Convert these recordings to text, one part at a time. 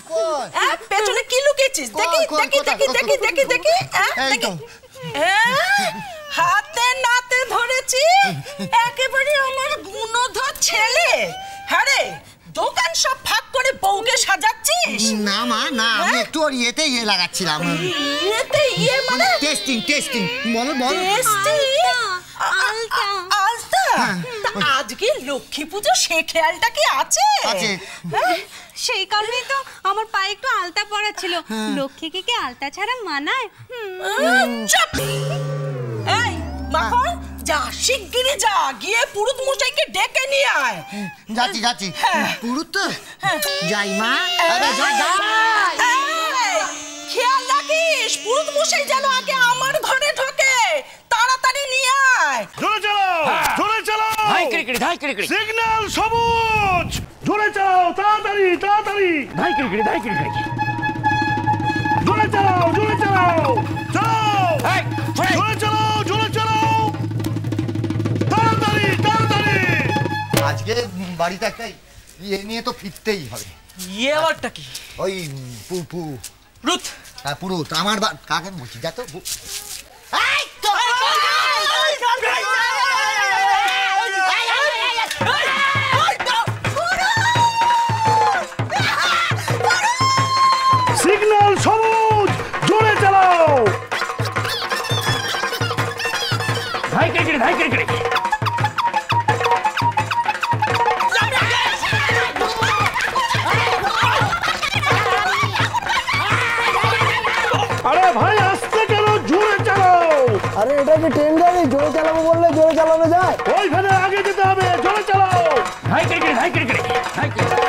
কোথায়? পেছনে কি লুকিয়েছিস? দেখি দেখি দেখি দেখি দেখি দেখি হাতে নাতে ধরেছি একেবারে আমার গুণধর ছেলে। হ্যাঁ রে, দোকান সব ফাঁক করে বউকে সাজাচ্ছিস? না মা, না, আমি একটু ওর ইয়েতে ইয়ে লাগাচ্ছিলাম। ইয়েতে ইয়ে মানে? Testing testing. বলো বলো। টেস্টিং? আলতা? আজকে লক্ষ্মী পুজো, সে খেয়ালটা কি আছে? সেই কারণেই তো আমার পায়ে একটু আলতা পরা ছিল। লক্ষ্মীকে কি আলতা ছাড়া মানায়? এই মাখন, যা শিগগিরই যা, গিয়ে পুরুত মশাইকে ডেকে নিয়ে আয়। যাচ্ছি যাচ্ছি। পুরুত তো যাই মা। খেয়াল রাখিস পুরুত মশাই যেন আগে আমার ঘরে ঢোকে। তাড়াতাড়ি নিয়ে আয়। জোরে চালাও, জোরে চালাও। ধাই ক্রিকেট, ধাই ক্রিকেট। সিগন্যাল সবুজ, জোরে চালাও, তাড়াতাড়ি তাড়াতাড়ি। ধাই ক্রিকেট, ধাই ক্রিকেট। জোরে চালাও, জোরে চালাও, চালাও। জোরে চালাও, জোরে চালাও, তাড়াতাড়ি তাড়াতাড়ি। আজকে বাড়িতে একটা ইয়ে নিয়ে তো ফিরতেই হবে। ইয়ে আবারটা কি? ওই পুরুত। হ্যাঁ পুরুত, আমার কাকে বলছি যা তো। সিগন্যাল সবুজ, জোরে চালাও। ধাই ক্রিকেট, ধাই ক্রিকেট। আরে ভাই আস্তে কেন, জোরে চালাও। আরে এটা কি ট্রেন গাড়ি? জোরে চালাবো বললে জোরে চালানো যায়? ওইখানে আগে যেতে হবে, জোরে চালাও। ধাই ক্রিকেট, ধাই ক্রিকেট, ধাই ক্রিকেট।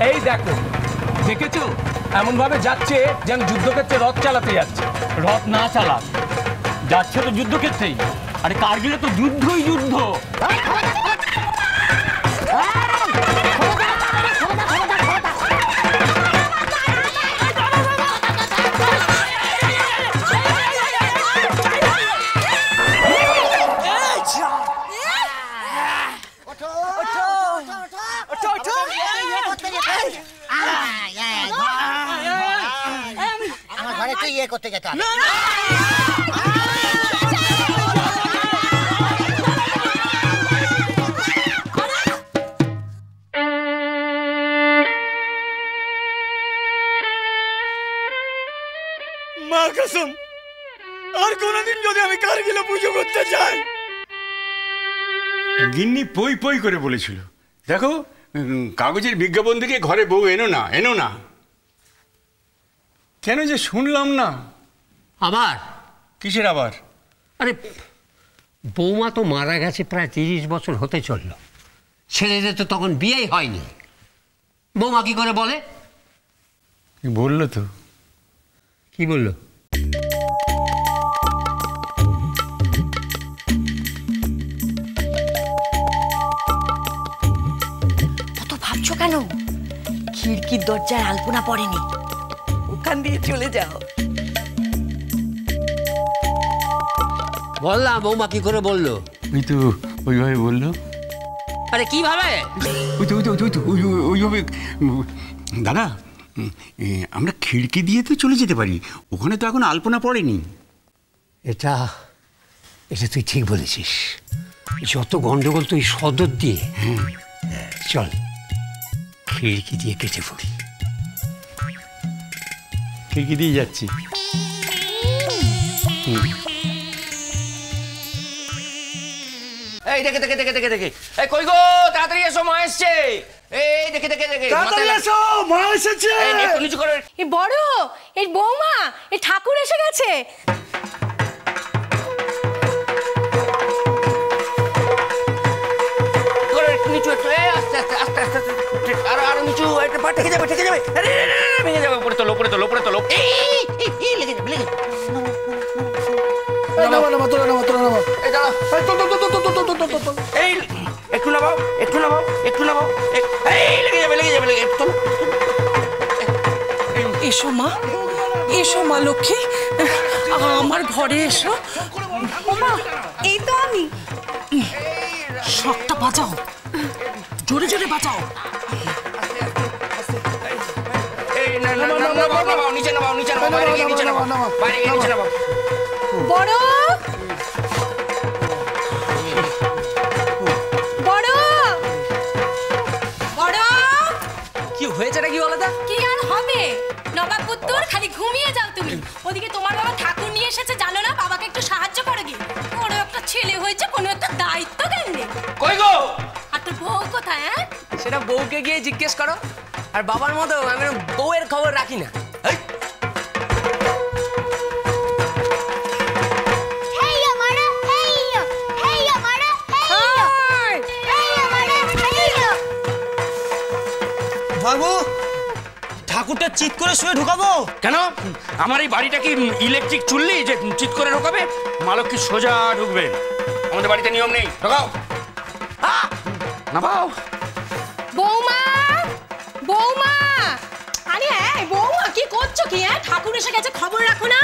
এই দেখো, দেখেছো এমন ভাবে যাচ্ছে যেন যুদ্ধক্ষেত্রে রথ চালাতে যাচ্ছে। রথ না চালাক, যাচ্ছে তো যুদ্ধক্ষেত্রেই। আরে কারগিলে তো যুদ্ধই যুদ্ধ। আমার ঘরে তো ইয়ে করতে যেতে হবে। মা কসম, আর কোনদিন যদি আমি কারগিলে পুজো করতে যাই। গিন্নি পই পই করে বলেছিল, দেখো কাগজের বিজ্ঞাপন থেকে ঘরে বউ এনো না, এনো না। কেন যে শুনলাম না। আবার কিসের আবার? আরে বৌমা তো মারা গেছে প্রায় 30 বছর হতে চলল। ছেলেদের তো তখন বিয়েই হয়নি। বৌমা কি করে বলে? বললো তো। কি বললো? কত ভাবছো কেন? খিড়কির দরজায় আলপনা পড়েনি, ওখান দিয়ে চলে যাও। বললাম বৌমা কি করে বললো? ওই তো ওইভাবে বললো। আরে কিভাবে? ওইভাবে। দাদা, আমরা খিড়কি দিয়ে তো চলে যেতে পারি, ওখানে তো এখন আলপনা পড়েনি। এটা তুই ঠিক বলেছিস। যত গন্ডগোল তুই সদর দিয়ে। চল খিড়কি দিয়ে কেটে পড়ি। খিড়কি দিয়ে যাচ্ছি। এই দেখে দেখে দেখে দেখে দেখে, এই কই গো, তাড়াতাড়ি এসো, মা এসছে। এই দেখে দেখে দেখে, তাড়াতাড়ি এসো, মা এসেছে। এই একটু নিচু করে। এই বড়, এই বৌমা, এই ঠাকুর এসে গেছে। একটু নিচু, একটু আস্তে আস্তে আস্তে আস্তে আরো নিচু, একটা পা ঠেকে যাবে, ঠেকে যাবে, ভেঙে যাবে। উপরে তোলো, উপরে তোলো, উপরে তোলো। এই লেগে যাবে, লেগে যাবে। এই একটু নামাও, একটু নামাও, একটু নামাও। এই লেগে যাবে, লেগে যাবে, লেগে যাবে। এসো মা, এসো মা লক্ষ্মী, আমার ঘরে এসো। ওমা, এই তো আমি। শখটা বাজাও, জোরে জোরে বাজাও। বড় বড় বড়, কি হয়েছে নাকি বলো তো? কি আর হবে, নবাব পুত্তুর, খালি ঘুমিয়ে যাও তুমি। ওদিকে তোমার বাবা ঠাকুর নিয়ে এসেছে, জানো না? বাবাকে একটু সাহায্য করে গিয়ে। বড় একটা ছেলে হয়েছে, কোনো একটা দায়িত্ব জ্ঞান নেই। কই গো? আর তোর বউ কোথায়? হ্যাঁ, সেটা বউকে গিয়ে জিজ্ঞেস করো। আর বাবার মতো আমি বউয়ের খবর রাখি না। এই, বাবু, ঠাকুরটা চিৎ করে শুয়ে ঢুকাবো? কেন আমার এই বাড়িটা কি ইলেকট্রিক চুল্লি যে চিৎ করে ঢোকাবে? মা লক্ষ্মী সোজা ঢুকবেন, আমাদের বাড়িতে নিয়ম নেই। ঢোকাও না পাও। বৌমা, বৌমা, আরে হ্যাঁ বৌমা, কি করছো কি? হ্যাঁ, ঠাকুর এসে গেছে, খবর রাখো না।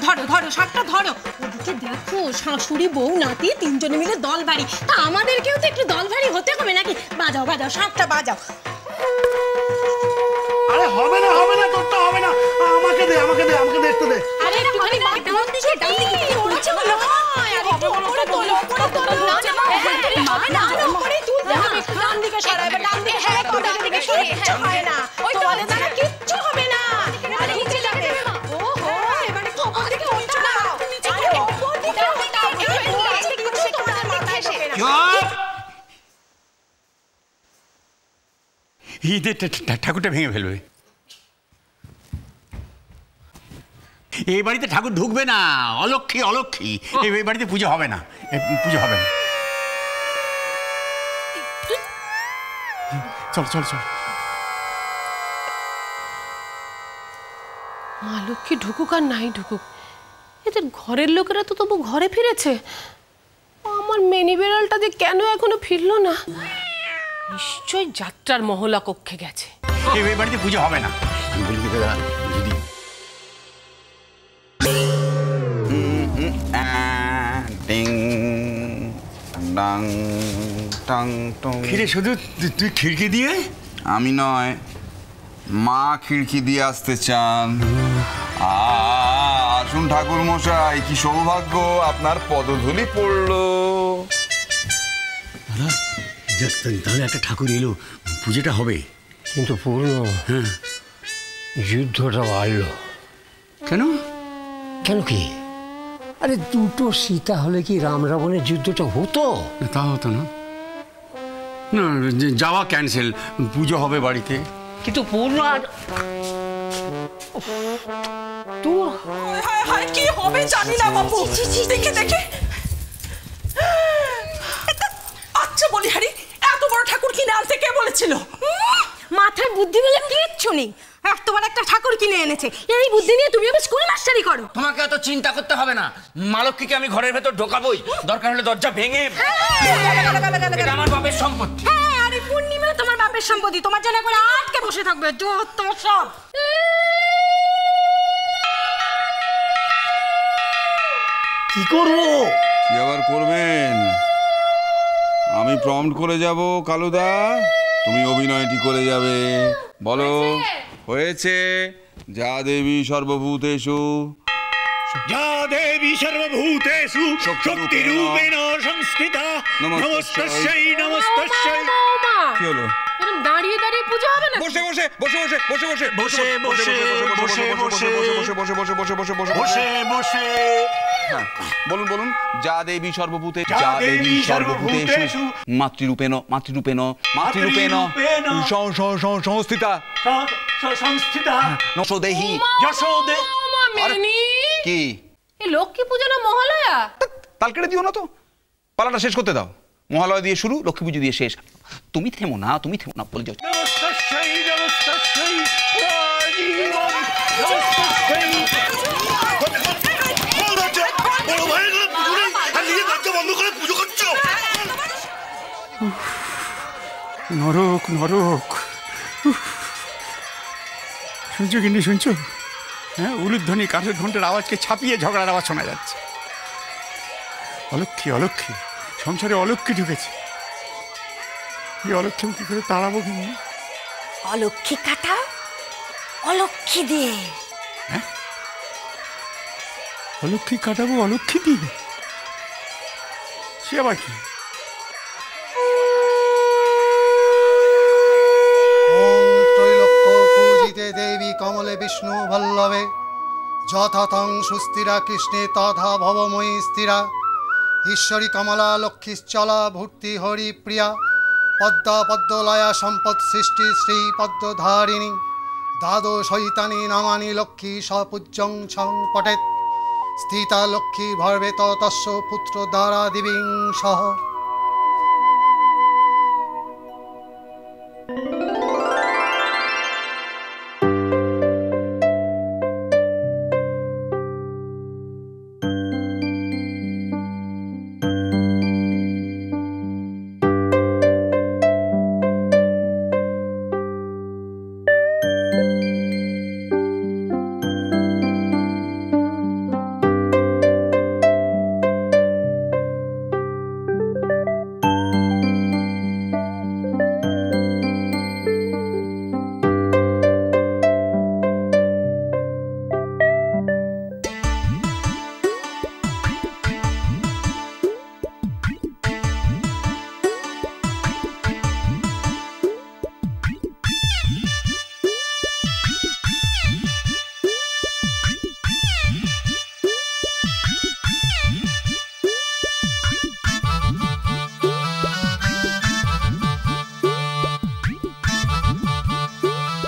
ধরো ধরো, শাকটা ধরো। ওদিকে দেখো, শাশুড়ি বউ নাতি তিনজনে মিলে দল ভারী। তা আমাদেরকেও তো একটু দল ভারী হতে হবে নাকি? বাজাও বাজাও, শাকটা বাজাও। আরে হবে না তোরটা হবে না, আমাকে দে একটু দে। আরে একটুখানি ডান দিকে কি ওড়াচ্ছে বলো? আরে একটু ওপরে তোলো, ওপরে তোলো। হবে না, ওপরে তুলতে হবে। একটু ডান দিকে সরাও, এবার ডান দিকে সরাও, একটু ডান দিকে সরিয়ে হয় না। তোমাদের দ্বারা কিচ্ছু হবে না। আরে নিচে যাবে। ওহো, এবারে খবর দিকে উঠছো না। আরে ওপর দিকে ওঠাও। কিচ্ছু তোমাদের মাথায় আসবে না। ঈদের ঠাকুরটা ভেঙে ফেলবে। এই বাড়িতে ঠাকুর ঢুকবে না, অলক্ষী অলক্ষী। এই বাড়িতে পুজো হবে না, পুজো হবে না। চল চল চল। মা লক্ষ্মী ঢুকুক আর নাই ঢুকুক, এদের ঘরের লোকেরা তো তবু ঘরে ফিরেছে। আমার মেনি বেড়ালটা যে কেন এখনো ফিরলো না? নিশ্চয়ই যাত্রার মহলা কক্ষে গেছে। এই বাড়িতে পুজো হবে না। বলি কি দাদা, যদি খিরে শুধু তুই খিড়কি দিয়ে? আমি নয়, মা খিড়কি দিয়ে আসতে চান। আসুন ঠাকুর মশাই, কি সৌভাগ্য, আপনার পদধূলি পড়লো। তাহলে একটা ঠাকুর এলো, পুজোটা হবে। কিন্তু পূর্ণ, হ্যাঁ, যুদ্ধটা বাড়লো কেন? কেন কি? আরে দুটো সীতা হলে কি রাম রাবণের যুদ্ধটা হতো? তা হতো না। না, যাওয়া ক্যান্সেল, পুজো হবে বাড়িতে। কিন্তু পূর্ণ আর তোর কি হবে জানি না বাবু। দেখে দেখে আচ্ছা বলি হারি, এত বড় ঠাকুর কিনে আনতে কে বলেছিল? মাথায় বুদ্ধি বলে কিচ্ছু নেই। এত বড় একটা ঠাকুর কিনে এনেছে, এই বুদ্ধি নিয়ে তুমি আবার স্কুল মাস্টারি করো? তোমাকে অত চিন্তা করতে হবে না, মা লক্ষ্মীকে আমি ঘরের ভেতর ঢোকাবোই, দরকার হলে দরজা ভেঙে। এটা আমার বাপের সম্পত্তি। হ্যাঁ, আরে পূর্ণিমা তোমার বাপের সম্পত্তি, তোমার জন্য করে আটকে বসে থাকবে যত সব। কি করবো? কি আবার করবেন? আমি প্রম্পট করে যাব কালুদা, তুমি অভিনয়টি করে যাবে। বলো। হয়েছে। যা দেবী সর্বভূতেষু, যা দেবী সর্বভূতেষু শক্তিরূপেণ সংস্থিতা, নমস্তস্যৈ নমস্তস্যৈ। কি হলো? দাঁড়িয়ে দাঁড়িয়ে পুজো হবে না? বসে বসে বসে বসে বসে বসে বসে বসে বসে বসে বসে বসে বসে বসে বসে বসে বসে বসে। বলুন বলুন। যা দেবী সর্বভূতে, যা দেবী সর্বভূতেষু মাতৃরূপেণ মাতৃরূপেণ মাতৃরূপেণ সংস্থিতা সংস্থিতা নশো দেহি যশোদে। কি এই লক্ষ্মী পুজো না মহালয়া? তাল কেটে দিও না তো, পালাটা শেষ করতে দাও। মহালয়া দিয়ে শুরু, লক্ষ্মী পুজো দিয়ে শেষ। তুমি থেমো না বলে যাও। নমস্তস্যৈ নমস্তস্যৈ রাজীবং নমস্তস্যৈ। বড় ভাই পুজো নেই আর নিজে দরজা বন্ধ করে পুজো করছো। নরক নরক। শুনছো কিন্তু শুনছো, হ্যাঁ, উলুধ্বনি কাঠের ঘন্টার আওয়াজকে ছাপিয়ে ঝগড়ার আওয়াজ শোনা যাচ্ছে। অলক্ষী অলক্ষী, সংসারে অলক্ষী ঢুকেছে। এই অলক্ষী কি করে তাড়াবো? কিন্তু অলক্ষী কাটা অলক্ষী দিয়ে। হ্যাঁ, অলক্ষী কাটাবো অলক্ষী দিয়ে? সে আবার কি? দেবী কমলে বিষ্ণু বল্লভে যথাথং সুস্থিরা কৃষ্ণে তথা ভবময়ী স্থিরা ঈশ্বরী কমলা লক্ষ্মীশ্চলা ভূর্তি হরি প্রিয়া পদ্মা পদ্মলয়া সম্পদ সৃষ্টি শ্রী পদ্মধারিণী দ্বাদশৈতানি নামানি লক্ষ্মী সপূজ্যং ছং পটেত স্থিতা লক্ষ্মী ভর্বেত তস্য পুত্র দ্বারা দিবিং সহ।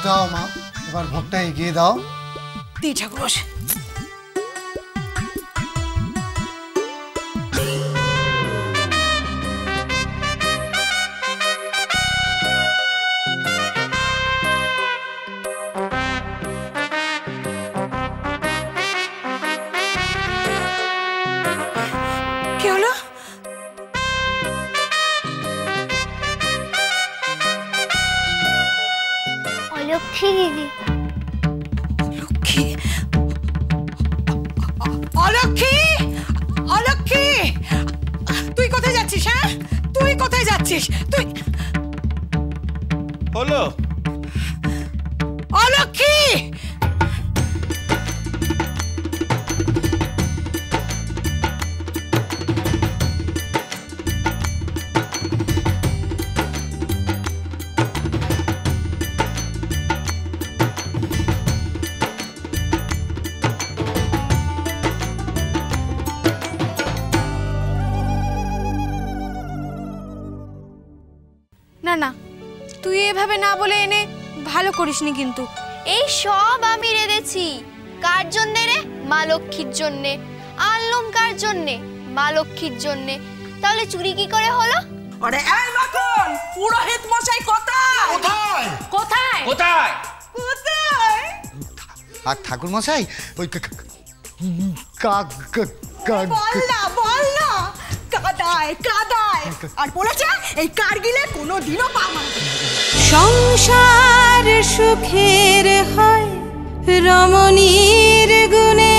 দাও মা, এবার ভোগটা এগিয়ে দাও। দি ঠাকুর। কি হলো? লক্ষ্মী দিদি। লক্ষ্মী? অলক্ষ্মী, অলক্ষ্মী, তুই কোথায় যাচ্ছিস? হ্যাঁ, তুই কোথায় যাচ্ছিস? তুই হলো অলক্ষ্মী। না না, তুই এভাবে না বলে এনে ভালো করিসনি কিন্তু। এই সব আমি রেঁধেছি। কার জন্যে রে? মা লক্ষ্মীর জন্যে। আনলুম কার জন্যে? মা লক্ষ্মীর জন্যে। তাহলে চুরি কি করে হলো? আরে এই মাখন, পুরোহিত মশাই কোথায়? কোথায়? কোথায়? কোথায়? কোথায়? আর ঠাকুর মশাই ওই বল না, বল না। কাদায় কাদায়। আর বলেছে এই কারগিলে কোনোদিনও পা মারবে না। সংসার সুখের হয় রমণীর গুণে।